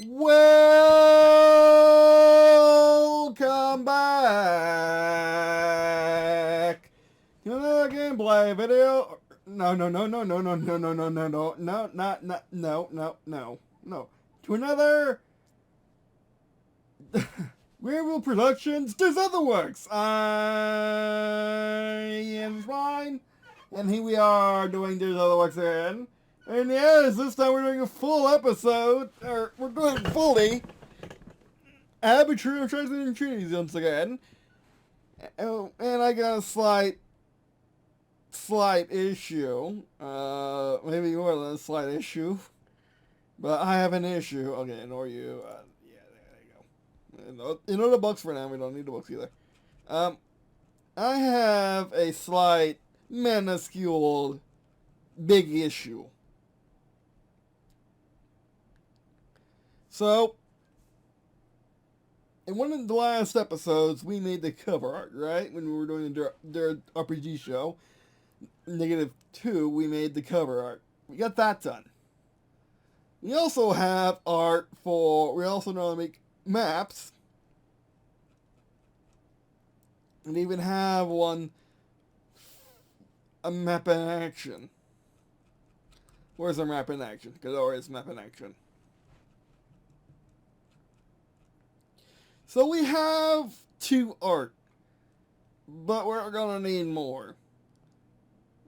Welcome back to the gameplay video. No, to another Green&Blue Productions There's Other Works. I am Ryan, and here we are doing There's Other Works again. And yes, this time we're doing a full episode, or we're doing fully Ad Arbitrium, Treaties once again. And I got a slight issue. Maybe more than a slight issue. But I have an issue. Okay, ignore you. Yeah, there you go. Ignore the books for now. We don't need the books either. I have a slight, minuscule, big issue. So, in one of the last episodes, we made the cover art, right? When we were doing the RPG show, -2, we made the cover art. We got that done. We also have art for, we also know how to make maps. And even have a map in action. Where's our map in action? Because there is map in action. So we have 2 art, but we're gonna need more.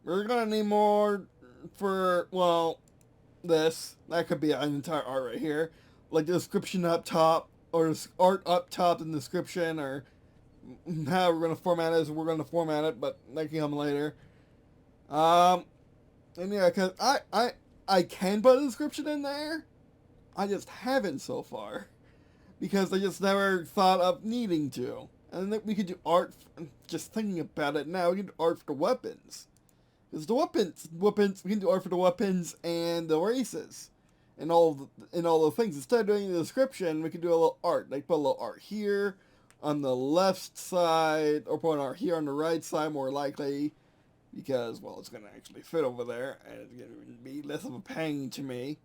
We're gonna need more for, well, this. That could be an entire art right here. Like the description up top, or art up top in the description, or how we're gonna format it, we're gonna format it, but that can come later. And yeah, cause I can put a description in there. I just haven't so far. Because I just never thought of needing to. And then we could do art, just thinking about it now, we can do art for the weapons. Because the weapons, we can do art for the weapons and the races. And all the things. Instead of doing the description, we could do a little art. Like put a little art here, on the left side, or put an art here on the right side, more likely. Because, well, it's going to actually fit over there, and it's going to be less of a pain to me.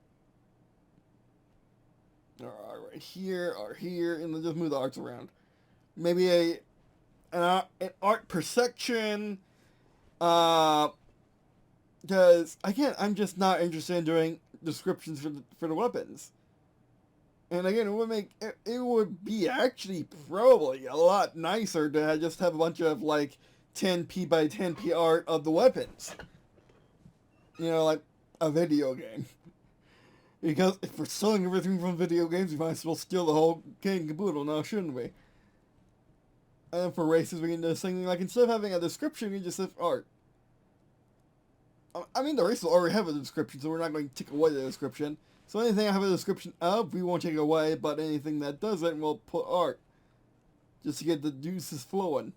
Or right here, or here, and then just move the arts around. Maybe an art per section, because again, I'm just not interested in doing descriptions for the weapons. And again, it would be actually probably a lot nicer to just have a bunch of like 10p by 10p art of the weapons. You know, like a video game. Because if we're selling everything from video games, we might as well steal the whole king caboodle now, shouldn't we? And for races, we can do the same thing. Like, instead of having a description, we just have art. I mean, the races already have a description, so we're not going to take away the description. So anything I have a description of, we won't take away, but anything that doesn't, we'll put art. Just to get the juices flowing.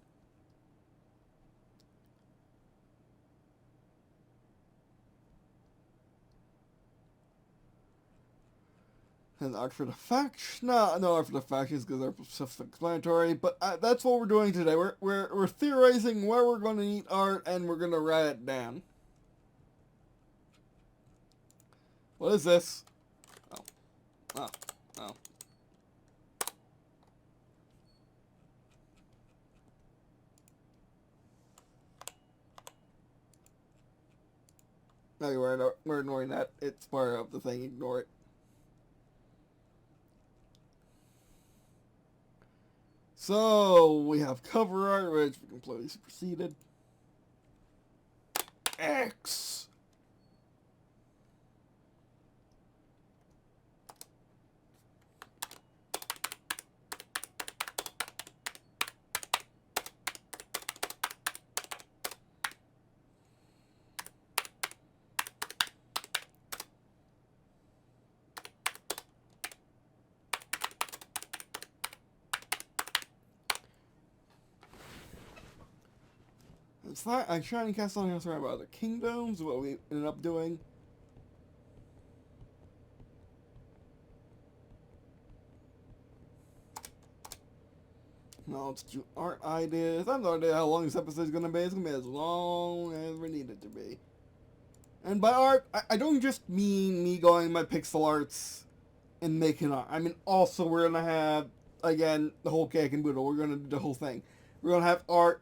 And art for the faction, no art for the factions because they're self-explanatory. But that's what we're doing today. We're theorizing where we're going to need art, and we're going to write it down. What is this? Oh. No, we're ignoring that. It's part of the thing. Ignore it. So, we have cover art, which we completely superseded. X! I'm trying to cast something else around about the kingdoms, what we ended up doing. Now let's do art ideas. I have no idea how long this episode is going to be. It's going to be as long as we need it to be. And by art, I don't just mean me going my pixel arts and making art. I mean, also we're gonna have, again, the whole cake and boodle. We're gonna do the whole thing. We're gonna have art.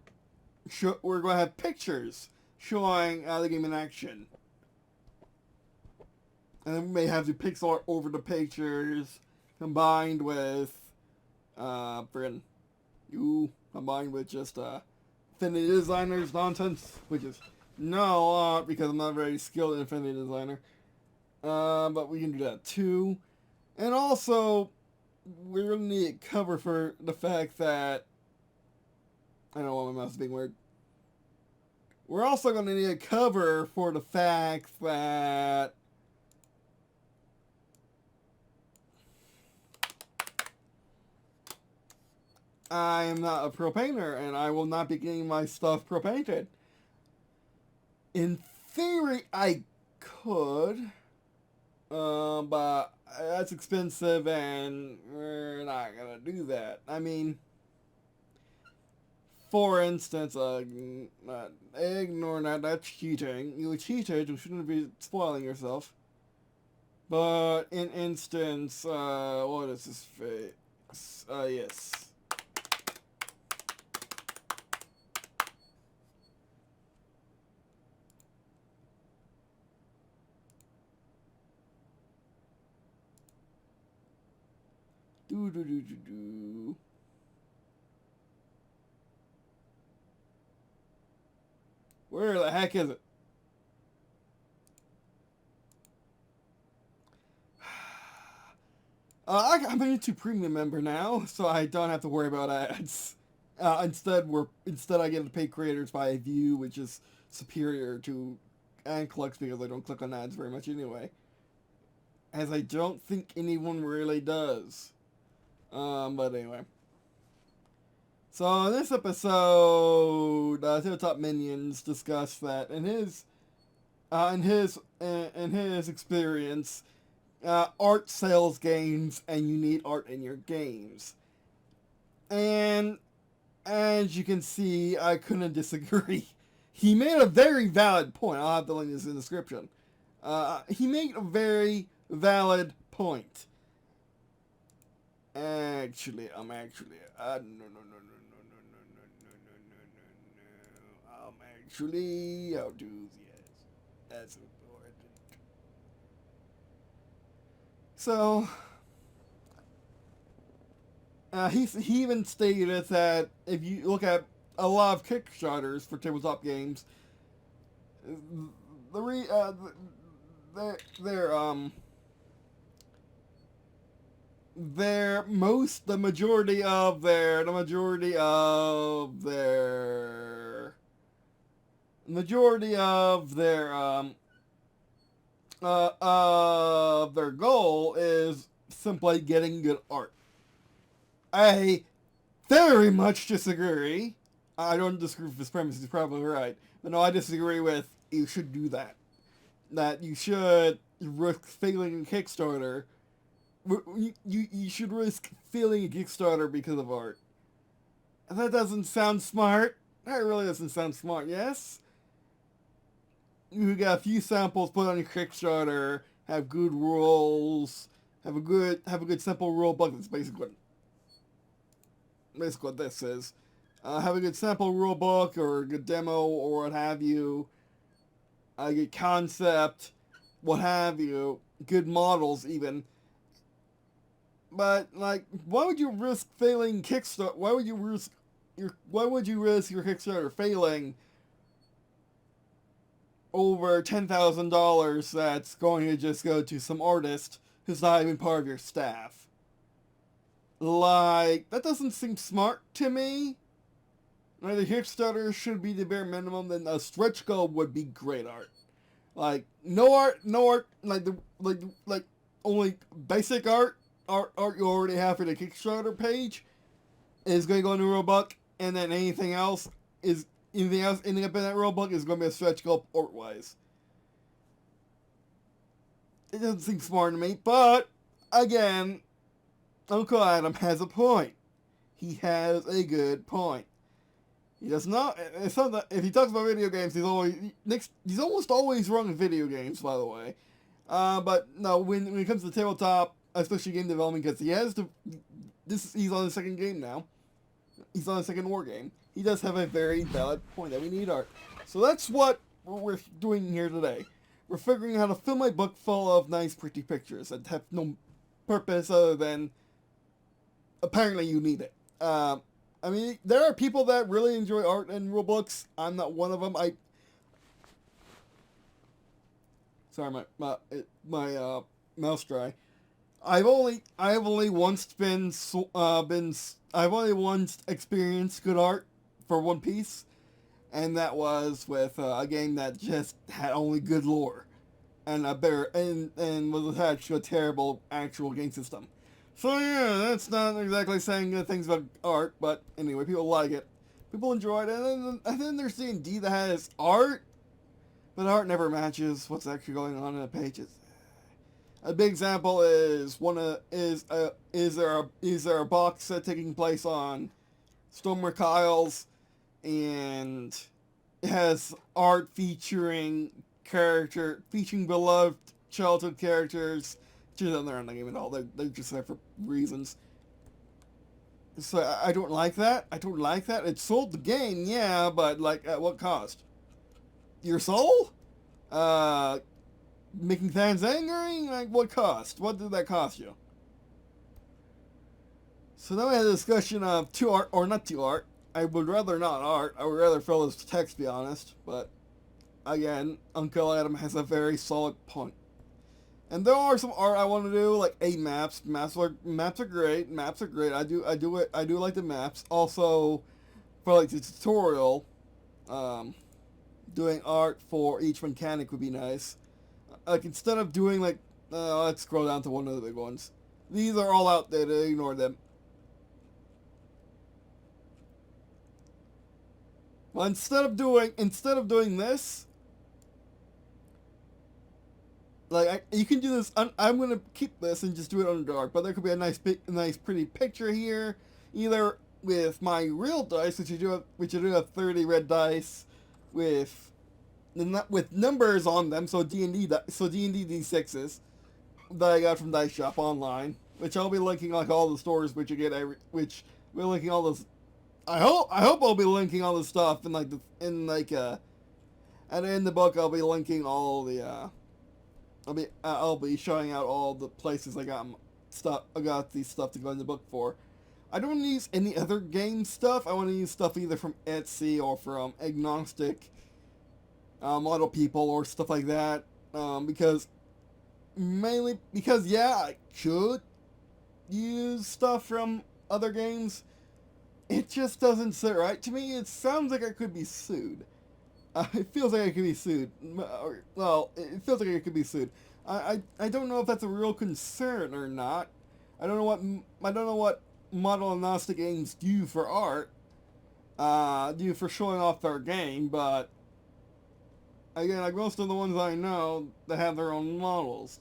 We're gonna have pictures showing the game in action, and then we may have the pixel art over the pictures combined with, combined with just Infinity Designer's nonsense, which is no art because I'm not very skilled in Infinity Designer. But we can do that too. And also, we're going to need a cover for the fact that, I don't want my mouse being weird. We're also going to need a cover for the fact that I am not a pro painter, and I will not be getting my stuff pro painted. In theory, I could, but that's expensive, and we're not gonna do that. I mean, for instance, ignore that. That's cheating. You cheated. You shouldn't be spoiling yourself. But in instance, what is this face? Yes. Do. Where the heck is it? I'm a YouTube Premium member now, so I don't have to worry about ads. Instead, I get to pay creators by a view, which is superior to ad clicks because I don't click on ads very much anyway. As I don't think anyone really does. But anyway. So in this episode, Tabletop Minions discussed that in his experience, art sells games, and you need art in your games. And as you can see, I couldn't disagree. He made a very valid point. I'll have to link this in the description. He made a very valid point. Actually, no. Actually, I'll do yes. That's important. So, he even stated that if you look at a lot of Kickstarters for tabletop games, the majority of their goal is simply getting good art. I very much disagree. I don't disagree with his premise, he's probably right. But no, I disagree with you should do that. That you should risk failing in Kickstarter. You should risk failing a Kickstarter because of art. That doesn't sound smart. That really doesn't sound smart, yes? You got a few samples put on your Kickstarter, have good rules, have a good simple rule book. That's basically what this is. Have a good sample rule book or a good demo or what have you. A good concept, what have you. Good models even. But like, why would you risk failing Kickstarter? Why would you risk your Kickstarter failing over $10,000 that's going to just go to some artist who's not even part of your staff? Like, that doesn't seem smart to me. Like, the Kickstarter should be the bare minimum, then a stretch goal would be great art. Like, no art, like only basic art you already have for the Kickstarter page is going to go into a rulebook, and then anything else ending up in that rulebook is going to be a stretch goal art-wise. It doesn't seem smart to me, but again, Uncle Adam has a point. He has a good point. He does not. It's not that if he talks about video games, he's almost always wrong in video games. By the way, but no, when it comes to tabletop, especially game development, because he's on his second game now. He's on his second Wargame. He does have a very valid point that we need art. So that's what we're doing here today. We're figuring out how to fill my book full of nice, pretty pictures that have no purpose other than apparently you need it. I mean, there are people that really enjoy art and rule books. I'm not one of them. Sorry, my mouse dry. I've only once experienced good art for One Piece, and that was with a game that just had only good lore and and was attached to a terrible actual game system. So yeah, that's not exactly saying good things about art, but anyway, people like it, people enjoy it, and then there's D&D that has art, but art never matches what's actually going on in the pages. A big example is is there a box set taking place on Stormwind Isles, and it has art featuring beloved childhood characters. They're not in the game at all. They're just there for reasons. So I don't like that. It sold the game, yeah, but like at what cost? Your soul? Making fans angry? Like, what cost? What did that cost you? So then we had a discussion of two art, or not two art. I would rather not art. I would rather fill this text, to be honest. But, again, Uncle Adam has a very solid point. And there are some art I want to do, like maps. Maps are great. I do like the maps. Also, for like the tutorial, doing art for each mechanic would be nice. Like, instead of doing like, let's scroll down to one of the big ones. These are all outdated. Ignore them. Well, instead of doing this, like you can do this. I'm gonna keep this and just do it under art. But there could be a nice pretty picture here, either with my real dice, which I do have 30 red dice, with numbers on them, so D&D D6s that I got from Dice Shop online, which I'll be linking like all the stores which you get which we're linking all those. I hope I'll be linking all the stuff in like and in the book I'll be linking all the I'll be showing out all the places I got these stuff to go in the book for. I don't want to use any other game stuff. I want to use stuff either from Etsy or from agnostic model people or stuff like that, mainly because I could use stuff from other games. It just doesn't sit right to me. It sounds like I could be sued. It feels like I could be sued. Well, it feels like I could be sued. I don't know if that's a real concern or not. I don't know what model agnostic games do for art, do for showing off their game, but again, like most of the ones I know, they have their own models.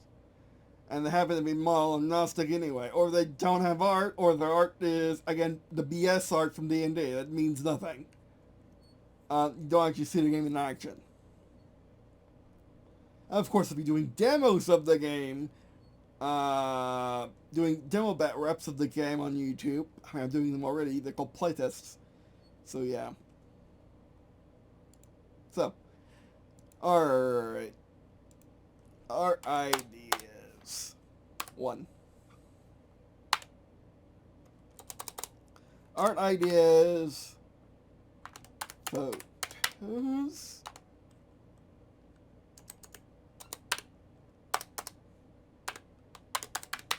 And they happen to be model agnostic anyway. Or they don't have art, or their art is, again, the BS art from D&D. That means nothing. You don't actually see the game in action. And of course, I'll be doing demos of the game. Doing demo bat reps of the game on YouTube. I mean, I'm doing them already. They're called playtests. So, yeah. So, alright. Art ideas. 1. Art ideas. Photos.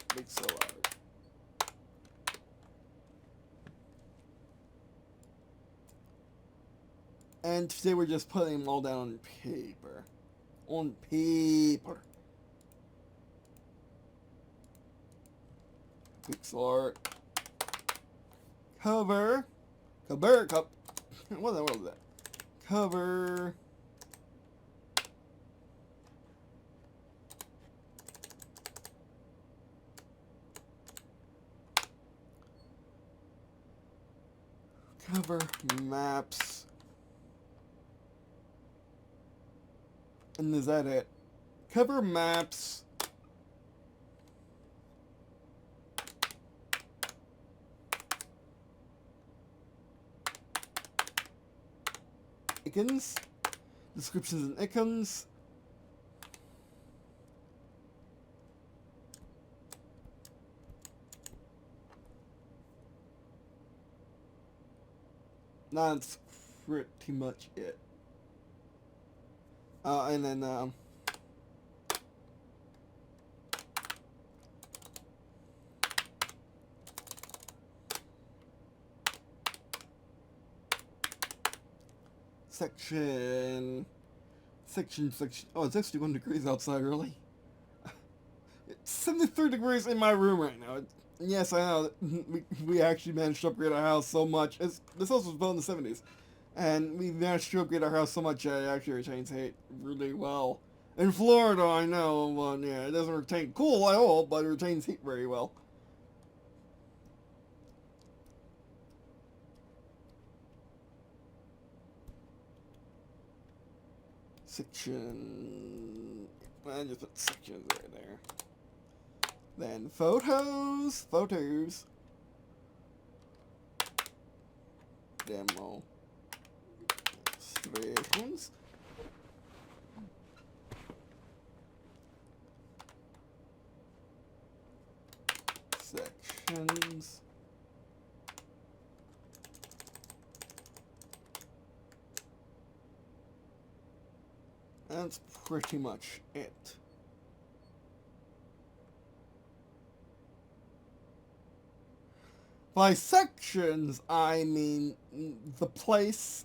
Pixel art. And today we're just putting them all down on paper. On paper. Pixel art. Cover. What was that? Cover. Cover maps. And is that it? Cover maps. icons, descriptions and icons. That's pretty much it. And then section. Oh, it's actually 1 degrees outside, really. It's 73 degrees in my room right now. Yes, I know. We actually managed to upgrade our house so much. This house was built in the 70s. And we managed to upgrade our house so much it actually retains heat really well. In Florida, I know, but yeah, it doesn't retain cool at all, but it retains heat very well. Section... I just put sections right there. Then photos. Demo. Sections. That's pretty much it. By sections, I mean the place,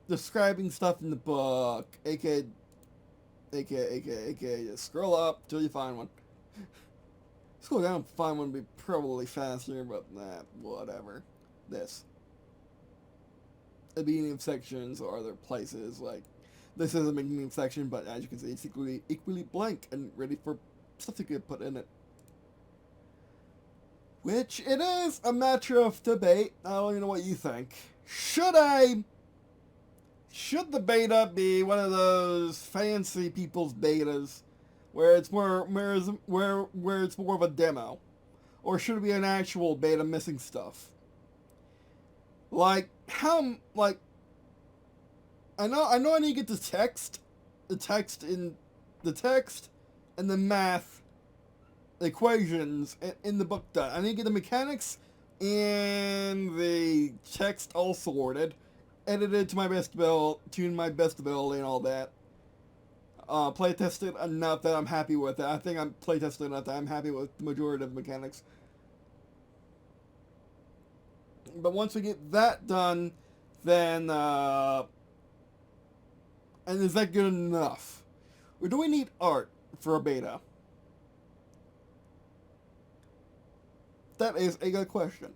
describing stuff in the book, aka, just scroll up till you find one. Scroll down and find one would be probably faster, but nah, whatever. This. The beginning of sections or other places, like, this is a beginning section, but as you can see, it's equally blank and ready for stuff to get put in it. Which it is a matter of debate. I don't even know what you think. Should the beta be one of those fancy people's betas, where it's more where it's more of a demo, or should it be an actual beta missing stuff? Like how I know I need to get the text and the math equations in the book done. I need to get the mechanics and the text all sorted, edited to my best ability, and all that. Playtested enough that I'm happy with it. I think I'm playtested enough that I'm happy with the majority of the mechanics. But once we get that done, then and is that good enough? Or do we need art for a beta? That is a good question.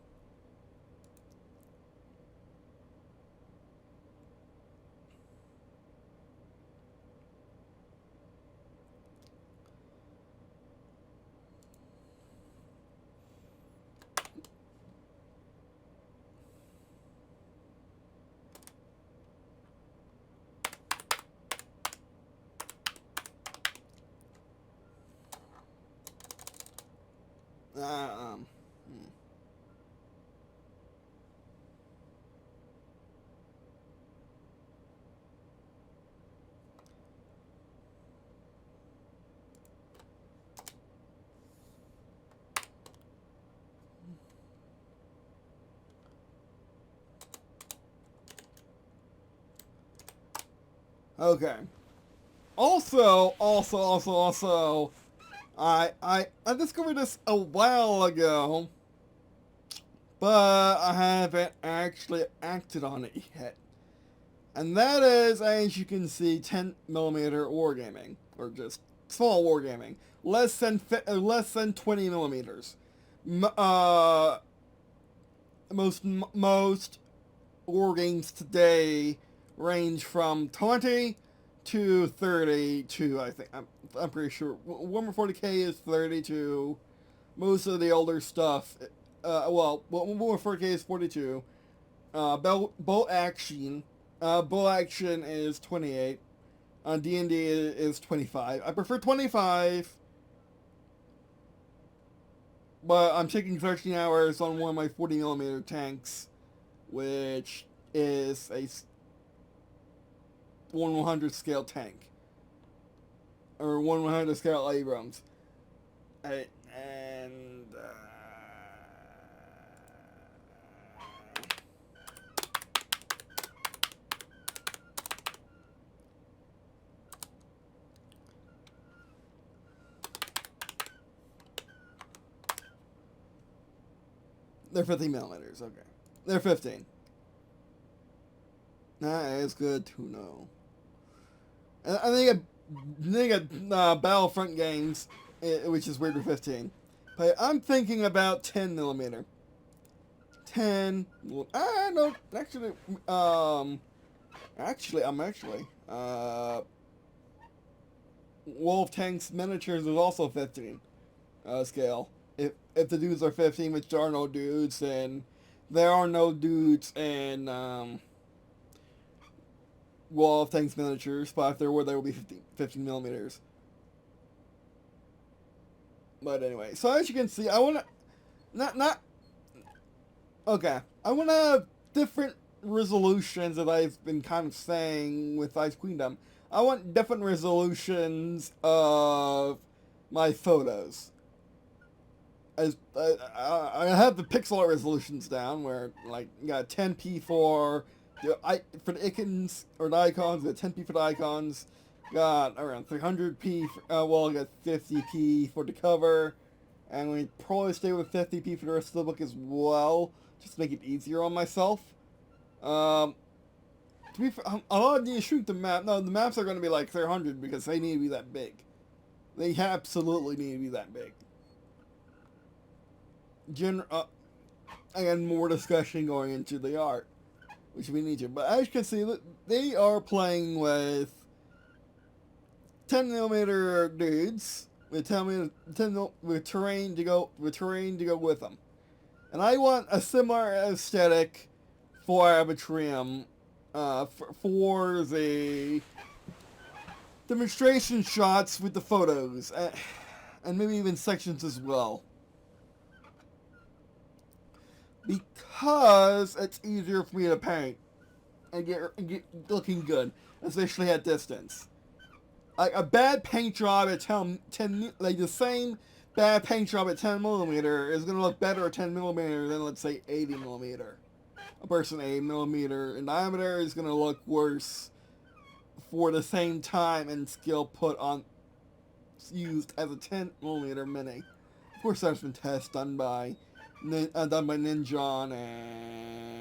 Okay. Also, I discovered this a while ago, but I haven't actually acted on it yet. And that is, as you can see, 10mm wargaming, or just small wargaming, less than 20 millimeters. Most war games today range from 20 to 32. I think I'm pretty sure Warhammer 40k is 32. Most of the older stuff, Warhammer 40k is 42. Bolt action is 28. D&D is 25. I prefer 25, but I'm taking 13 hours on one of my 40mm tanks, which is 1/100 scale tank. Or 1/100 scale Abrams. And they're 50 millimeters. Okay, they're 15. That is good to know. And I think Battlefront games, which is weird for 15. But I'm thinking about 10 millimeter. 10. No, actually, Wolf Tanks Miniatures is also 15 scale. If the dudes are 15, which there are no dudes, and there are no dudes in Wolf Tanks Miniatures, but if there were, there would be 15 millimeters. But anyway, so as you can see, I want to okay. I want to have different resolutions that I've been kind of saying with Ice Queendom. I want different resolutions of my photos. As I have the pixel art resolutions down, where like you got 10p for the icons or the icons, the 10p for the icons. Got around 300p. I got 50p for the cover, and we probably stay with 50p for the rest of the book as well, just to make it easier on myself. To be fair, a lot of you shoot the map. No, the maps are going to be like 300 because they need to be that big. They absolutely need to be that big. Again, more discussion going into the art, which we need to. But as you can see, they are playing with 10 millimeter dudes with with terrain to go with them, and I want a similar aesthetic for Arbitrium, for the demonstration shots with the photos, and maybe even sections as well, because it's easier for me to paint and get looking good, especially at distance. Like a bad paint job at 10, like the same bad paint job at 10 millimeter is going to look better at 10 millimeter than, let's say, 80 millimeter. A person 80 millimeter in diameter is going to look worse for the same time and skill put on used as a 10 millimeter mini. Of course, there's been tests done by Ninjon and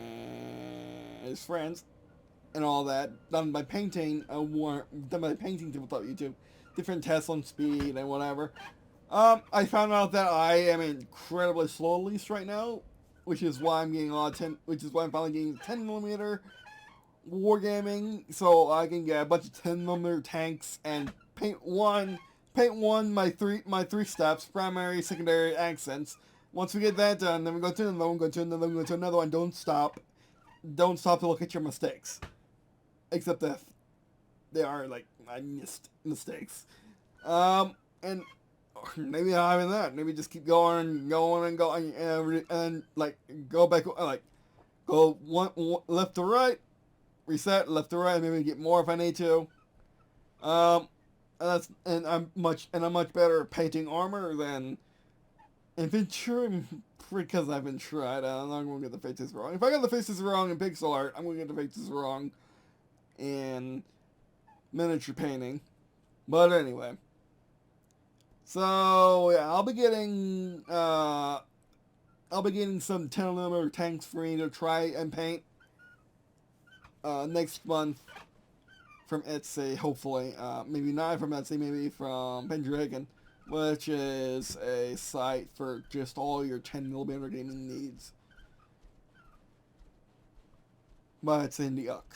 his friends, and all that, done by painting Tabletop YouTube, different tests on speed and whatever. I found out that I am incredibly slow at least right now, which is why I'm getting I'm finally getting 10 millimeter wargaming, so I can get a bunch of 10 millimeter tanks and paint my three steps, primary, secondary, accents. Once we get that done, then we go to another one, go to another one. Don't stop to look at your mistakes. Except if they are, like, I missed mistakes. And maybe not even that. Maybe just keep going, and like, go back, like, go one left to right, reset, left to right, maybe get more if I need to. And I'm much better at painting armor than infantry, because I've been tried. I'm not going to get the faces wrong. If I got the faces wrong in pixel art, I'm going to get the faces wrong in miniature painting. But anyway, so yeah, I'll be getting some 10 millimeter tanks for me to try and paint next month from Etsy, hopefully. Maybe not from Etsy, maybe from Pendragon, which is a site for just all your 10 millimeter gaming needs. But it's in the Uck.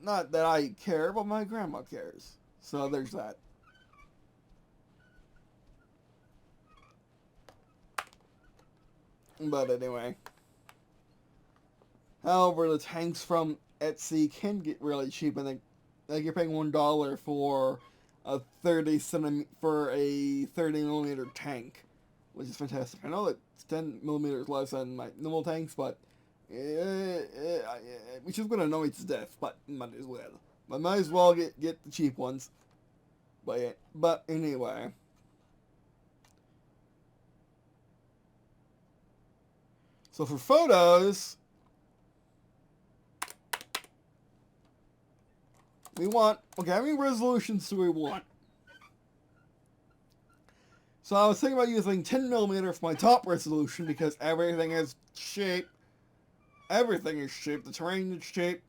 Not that I care, but my grandma cares. So there's that. But anyway. However, the tanks from Etsy can get really cheap, and like you're paying $1 for a 30 millimeter tank, which is fantastic. I know that it's 10 millimeters less than my normal tanks, but which is going to annoy me to death, but might as well. I might as well get the cheap ones. But anyway. So for photos, we want, okay, how many resolutions do we want? So I was thinking about using 10mm for my top resolution because everything is shape. Everything is cheap. The terrain is cheap.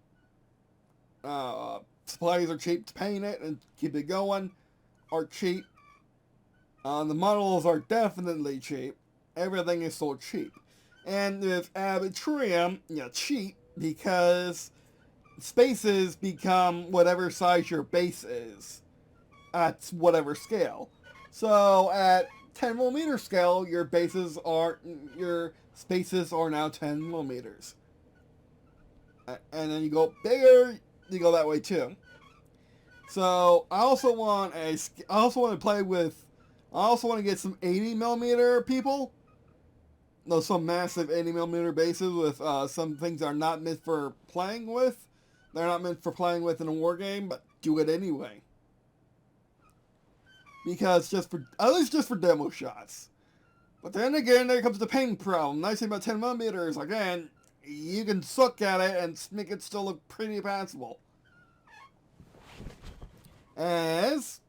Supplies are cheap to paint it and keep it going. Are cheap. The models are definitely cheap. Everything is so cheap. And with Ad Arbitrium, cheap because spaces become whatever size your base is at whatever scale. So at 10mm scale, your spaces are now 10mm. And then you go bigger, you go that way too. So I also want to get some 80mm people. No, some massive 80mm bases with some things that are not meant for playing with. They're not meant for playing with in a war game, but do it anyway. Because at least just for demo shots. But then again, there comes the pain problem. Nice thing about 10mm, again, you can suck at it and make it still look pretty passable. As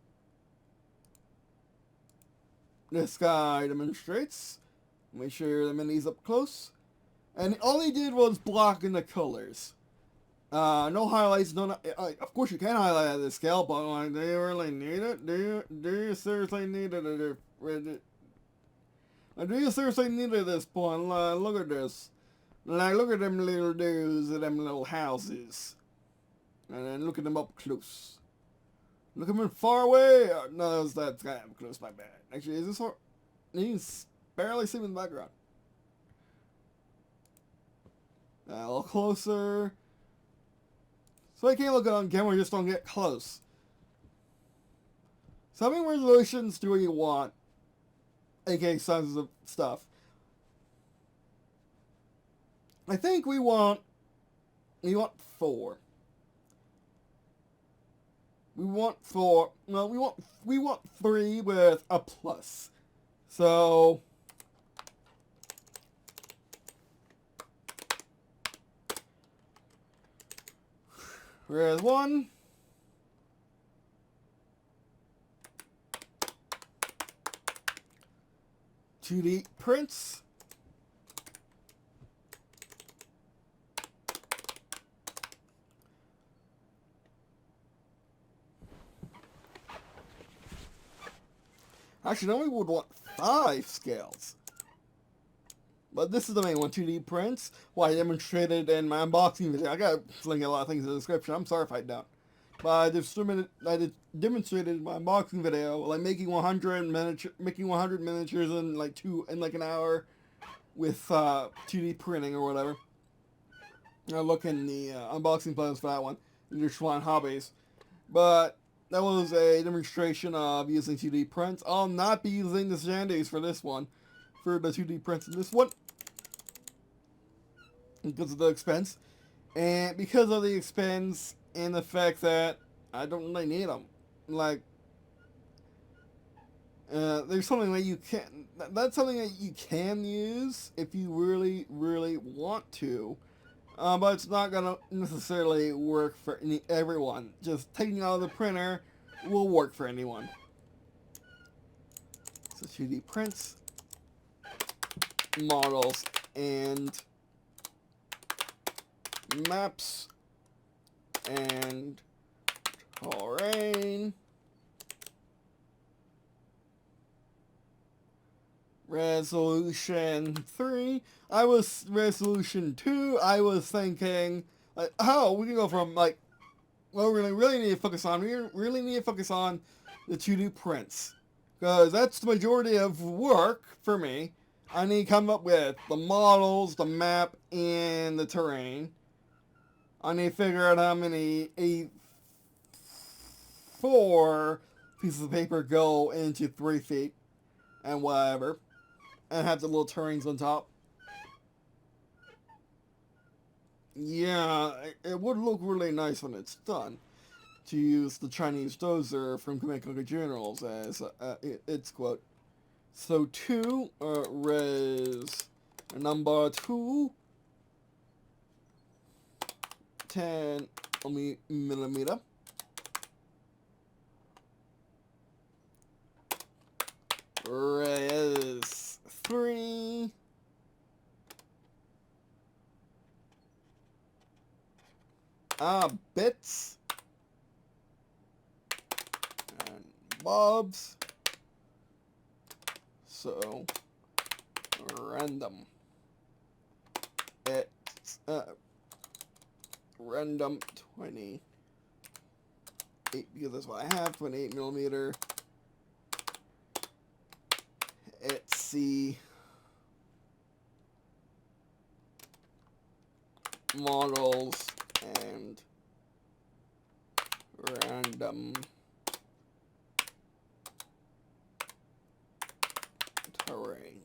this guy demonstrates, make sure the mini's up close. And all he did was block in the colors. No highlights, of course you can highlight at this scale, but like, do you really need it? Do you seriously need it? Do you seriously need it at this point? Look at this. Like, look at them little dudes and them little houses. And then look at them up close. Look at them far away. No, that's kind of close, my bad. Actually, is this hard? You can barely see him in the background. A little closer. So I can't look at it on camera, just don't get close. So how many resolutions do we want? aka sizes of stuff. I think we want 4. We want 4. No, we want 3 with a plus. So whereas 1. $2D prints. Actually, no, we would want 5 scales. But this is the main one, 2D prints. Well, I demonstrated in my unboxing video. I got to link a lot of things in the description. I'm sorry if I don't. But I demonstrated in my unboxing video, like making 100 miniatures in like an hour with 2D printing or whatever. I'll look in the unboxing plans for that one. You just want Hobbies. But that was a demonstration of using 2D prints. I'll not be using the Shandies for this one. For the 2D prints in this one. Because of the expense. And because of the expense and the fact that I don't really need them. Like, there's something that you can... That's something that you can use if you really, really want to. But it's not going to necessarily work for everyone. Just taking it out of the printer will work for anyone. So 2D prints, models, and maps, and terrain. Resolution 3. Resolution 2. I was thinking, like, oh, we can go from, like, well, we really need to focus on, we really need to focus on the 2D prints. Because that's the majority of work for me. I need to come up with the models, the map, and the terrain. I need to figure out how many 4 pieces of paper go into 3 feet and whatever. And have the little terrains on top. Yeah, it would look really nice when it's done. to use the Chinese dozer from Comic Generals as its quote. So 2 res number 2 10 millimeter. Res 3 bits and bobs. So random. It's random 28 because that's what I have. 28 millimeter. Etsy models and random terrain.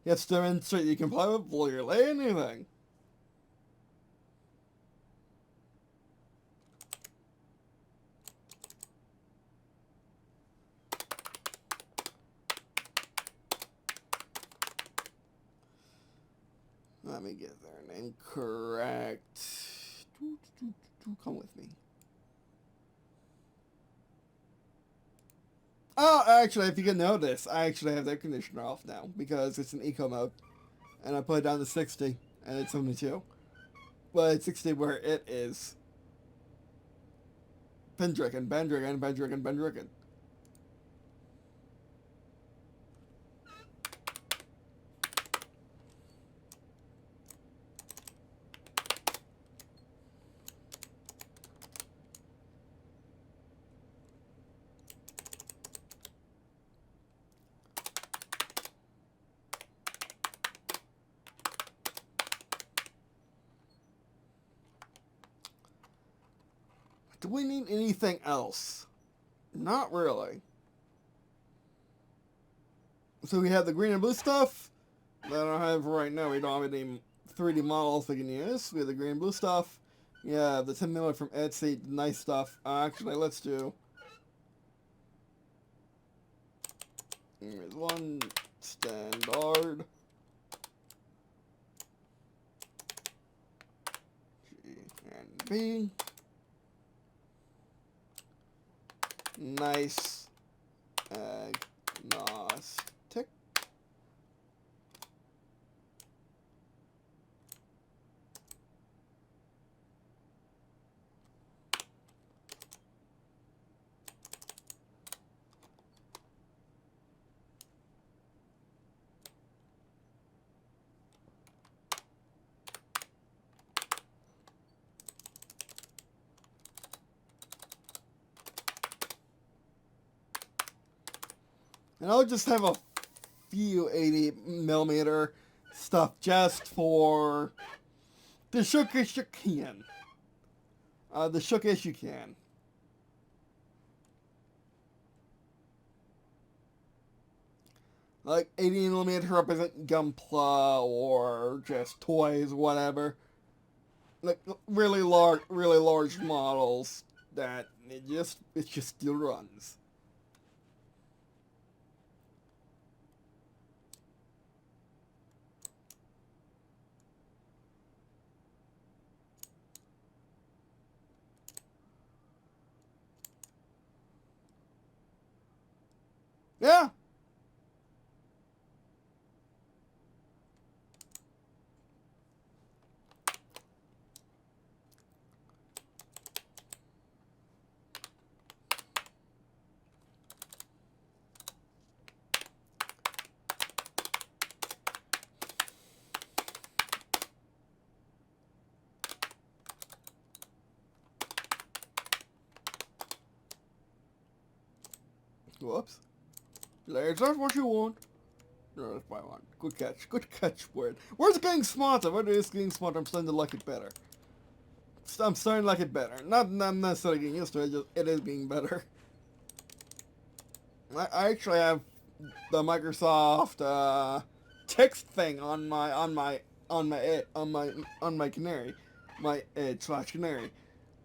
Yes, demonstrate you can play with literally anything. Let me get there. An incorrect. Come with me. Oh, actually, if you can notice, I actually have the air conditioner off now because it's in eco mode. And I put it down to 60, and it's 72. But it's 60 where it is. Pendricken. Do we need anything else? Not really. So we have the green and blue stuff that I don't have right now. We don't have any 3D models we can use. We have the green and blue stuff. Yeah, the 10 millimeter from Etsy, nice stuff. Actually, let's do. Here's one standard. G and B. Nice agnostic. And I'll just have a few 80 millimeter stuff just for the showcase you can. The showcase you can. Like 80 millimeter to represent Gunpla or just toys, whatever. Like really large models that it just still runs. Yeah. Whoops. There's not what you want. No, that's what I want. Good catch. Good catch, word. Where's it getting smarter? What is getting smarter? I'm starting to like it better. I'm starting to like it better. Not necessarily getting used to it, just it is being better. I actually have the Microsoft text thing on my canary, my /canary.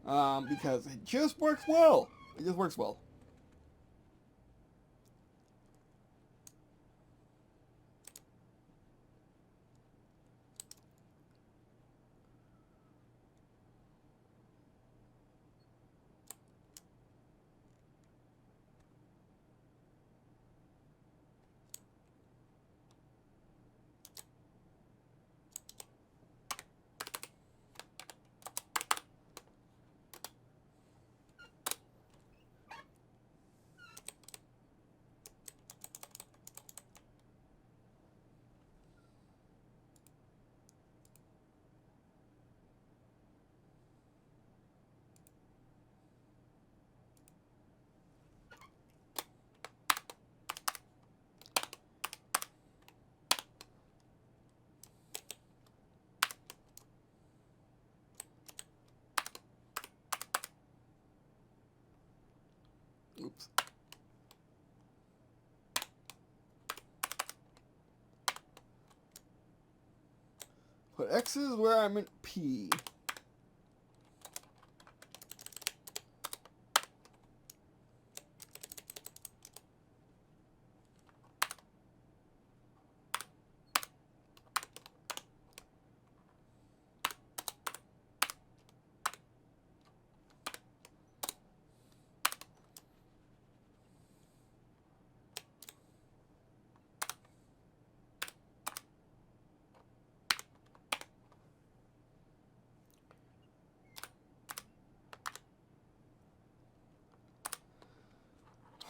because it just works well. It just works well. Oops. Put X's where I meant P.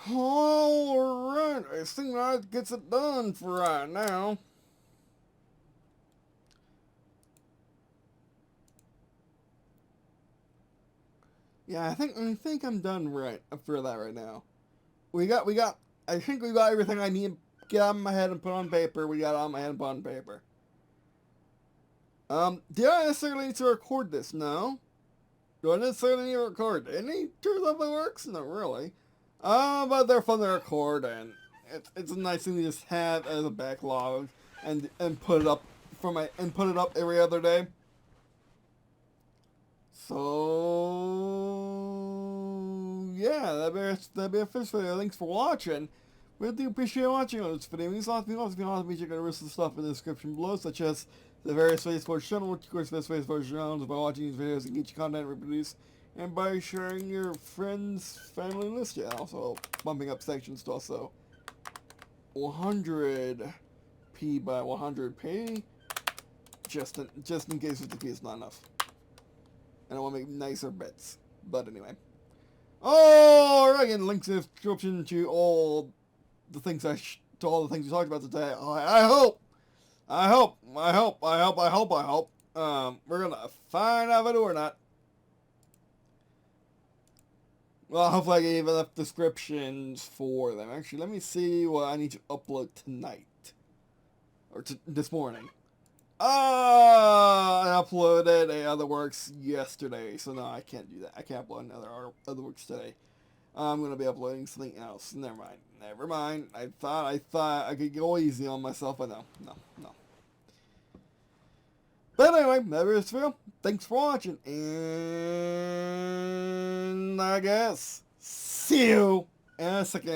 Alright, I think that gets it done for right now. Yeah, I think I'm done right for that right now. I think we got everything I need to get out of my head and put on paper. We got it out of my head and put on paper. Did I necessarily need to record this? No. Do I necessarily need to record any True Love That Works? Not really. But they're fun to record, and it's a nice thing to just have as a backlog and put it up every other day. So yeah, that'd be a fish video. Thanks for watching. We do appreciate watching on this video. These lots of me check out the rest of the stuff in the description below, such as the various ways for channel, which of course best ways for channels by watching these videos and get your content reproduced, and by sharing your friends, family list. Yeah, also bumping up sections to also 100p by 100p, just in case 50p is not enough. And I want to make nicer bets. But anyway. Alright, again, links in the description to all the things to all the things we talked about today. I hope. We're gonna find out if I do or not. Well, hopefully I gave enough descriptions for them. Actually, let me see what I need to upload tonight. Or this morning. I uploaded a Other Works yesterday, so no, I can't do that. I can't upload another Other Works today. I'm gonna be uploading something else. Never mind. I thought I could go easy on myself, but no. But anyway, that is it. Thanks for watching, and I guess see you in a second.